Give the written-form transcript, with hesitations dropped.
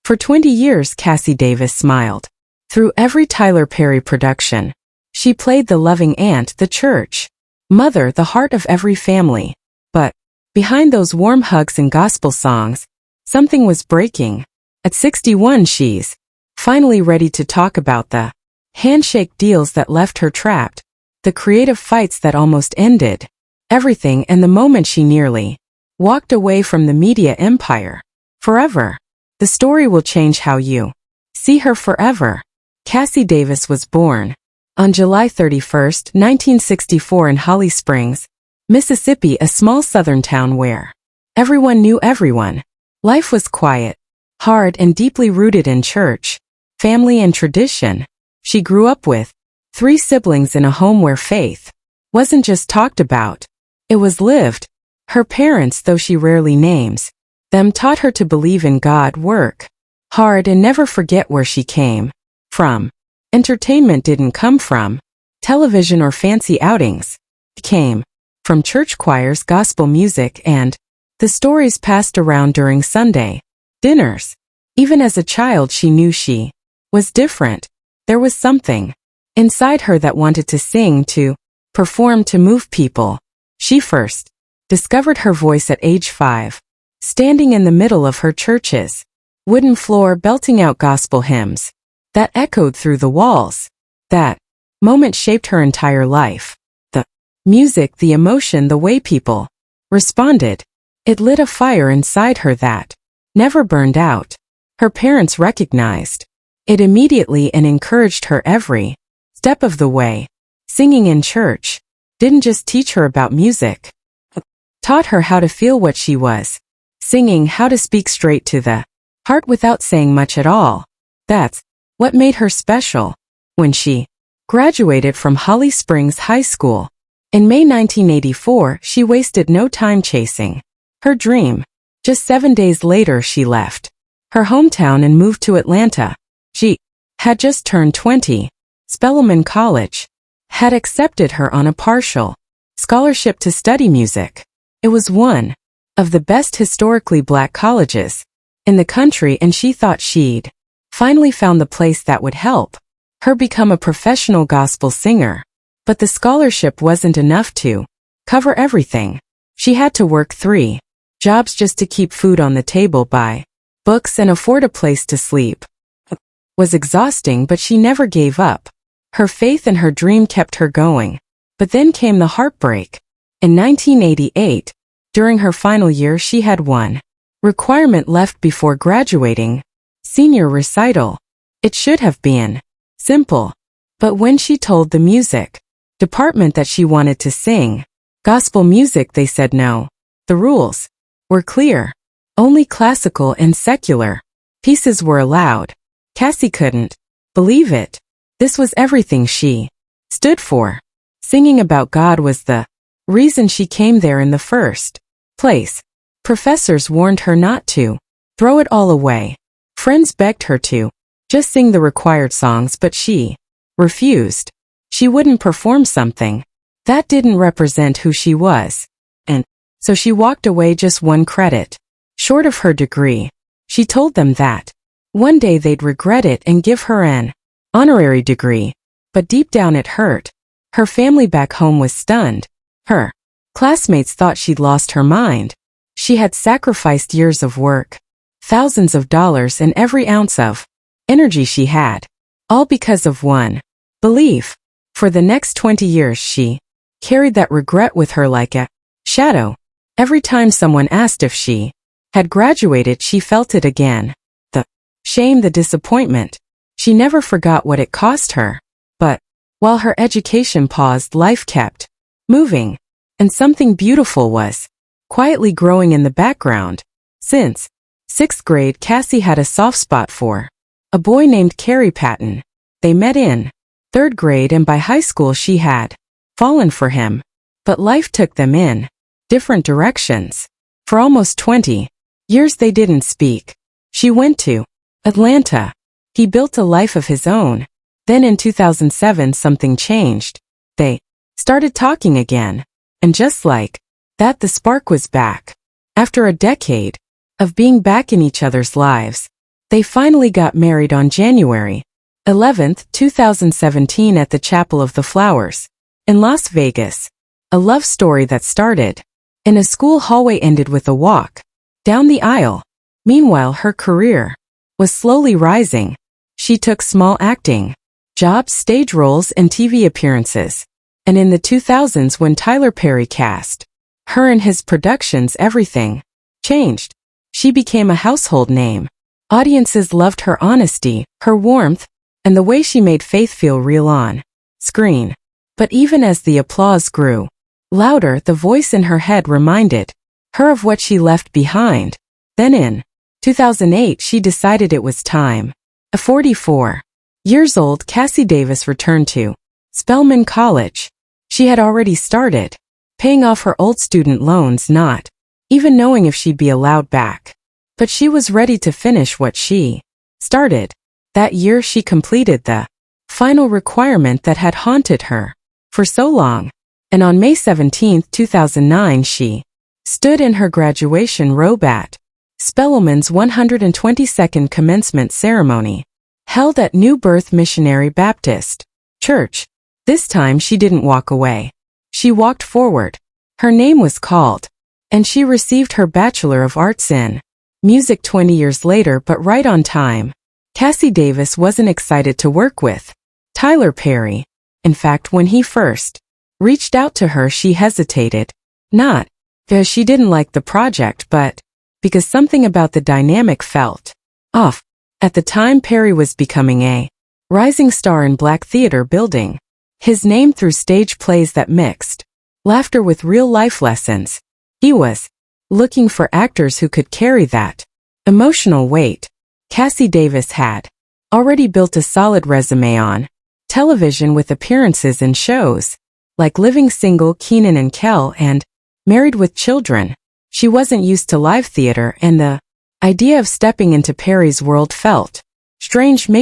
For 20 years, Cassi Davis smiled. Through every Tyler Perry production, she played the loving aunt, the church mother, the heart of every family. But behind those warm hugs and gospel songs, something was breaking. At 61, she's finally ready to talk about the handshake deals that left her trapped, the creative fights that almost ended everything, and the moment she nearly walked away from the media empire forever. The story will change how you see her forever. Cassi Davis was born on July 31, 1964 in Holly Springs, Mississippi, a small southern town where everyone knew everyone. Life was quiet, hard, and deeply rooted in church, family, and tradition. She grew up with 3 siblings in a home where faith wasn't just talked about, it was lived. Her parents, though she rarely names them, taught her to believe in God, work hard, and never forget where she came from. Entertainment didn't come from television or fancy outings. It came from church choirs, gospel music, and the stories passed around during Sunday dinners. Even as a child, she knew she was different. There was something inside her that wanted to sing, to perform, to move people. She first discovered her voice at age 5, standing in the middle of her church's wooden floor, belting out gospel hymns that echoed through the walls. That moment shaped her entire life. The music, the emotion, the way people responded. It lit a fire inside her that never burned out. Her parents recognized it immediately and encouraged her every step of the way. Singing in church didn't just teach her about music, it taught her how to feel what she was singing, how to speak straight to the heart without saying much at all. That's what made her special. When she graduated from Holly Springs High School in May 1984, she wasted no time chasing her dream. Just 7 days later, she left her hometown and moved to Atlanta. She had just turned 20. Spelman College had accepted her on a partial scholarship to study music. It was one of the best historically black colleges in the country, and she thought she'd finally found the place that would help her become a professional gospel singer. But the scholarship wasn't enough to cover everything. She had to work 3 jobs just to keep food on the table, buy books, and afford a place to sleep. It was exhausting, but she never gave up. Her faith and her dream kept her going. But then came the heartbreak. In 1988, during her final year, she had one requirement left before graduating: senior recital. It should have been simple. But when she told the music department that she wanted to sing gospel music, they said no. The rules were clear. Only classical and secular pieces were allowed. Cassi couldn't believe it. This was everything she stood for. Singing about God was the reason she came there in the first place. Professors warned her not to throw it all away. Friends begged her to just sing the required songs, but she refused. She wouldn't perform something that didn't represent who she was. And so she walked away just one credit short of her degree. She told them that one day they'd regret it and give her an honorary degree. But deep down it hurt. Her family back home was stunned. Her classmates thought she'd lost her mind. She had sacrificed years of work, thousands of dollars, and every ounce of energy she had, all because of one belief. For the next 20 years she carried that regret with her like a shadow. Every time someone asked if she had graduated, she felt it again. The shame, the disappointment. She never forgot what it cost her. But while her education paused, life kept moving, and something beautiful was quietly growing in the background. Since 6th grade, Cassi had a soft spot for a boy named Kerry Patton. They met in 3rd grade, and by high school she had fallen for him. But life took them in different directions. For almost 20 years they didn't speak. She went to Atlanta. He built a life of his own. Then in 2007 something changed. They started talking again. And just like that, the spark was back. After a decade of being back in each other's lives, They finally got married on January 11th, 2017 at the Chapel of the Flowers in Las Vegas. A love story that started in a school hallway ended with a walk down the aisle. Meanwhile, her career was slowly rising. She took small acting jobs, stage roles, and TV appearances. And in the 2000s, when Tyler Perry cast her in his productions, everything changed. She became a household name. Audiences loved her honesty, her warmth, and the way she made Faith feel real on screen. But even as the applause grew louder, the voice in her head reminded her of what she left behind. Then in 2008, she decided it was time. At 44 years old, Cassi Davis returned to Spelman College. She had already started paying off her old student loans, not even knowing if she'd be allowed back. But she was ready to finish what she started. That year, she completed the final requirement that had haunted her for so long. And on May 17, 2009, she stood in her graduation robe at Spelman's 122nd commencement ceremony, held at New Birth Missionary Baptist Church. This time she didn't walk away. She walked forward. Her name was called, and she received her Bachelor of Arts in Music 20 years later, but right on time. Cassi Davis wasn't excited to work with Tyler Perry. In fact, when he first reached out to her, she hesitated. Not because she didn't like the project, but because something about the dynamic felt off. At the time, Perry was becoming a rising star in black theater, building his name through stage plays that mixed laughter with real-life lessons. He was looking for actors who could carry that emotional weight. Cassi Davis had already built a solid resume on television with appearances in shows like Living Single, Kenan and Kel, and Married with Children. She wasn't used to live theater, and the idea of stepping into Perry's world felt strange, maybe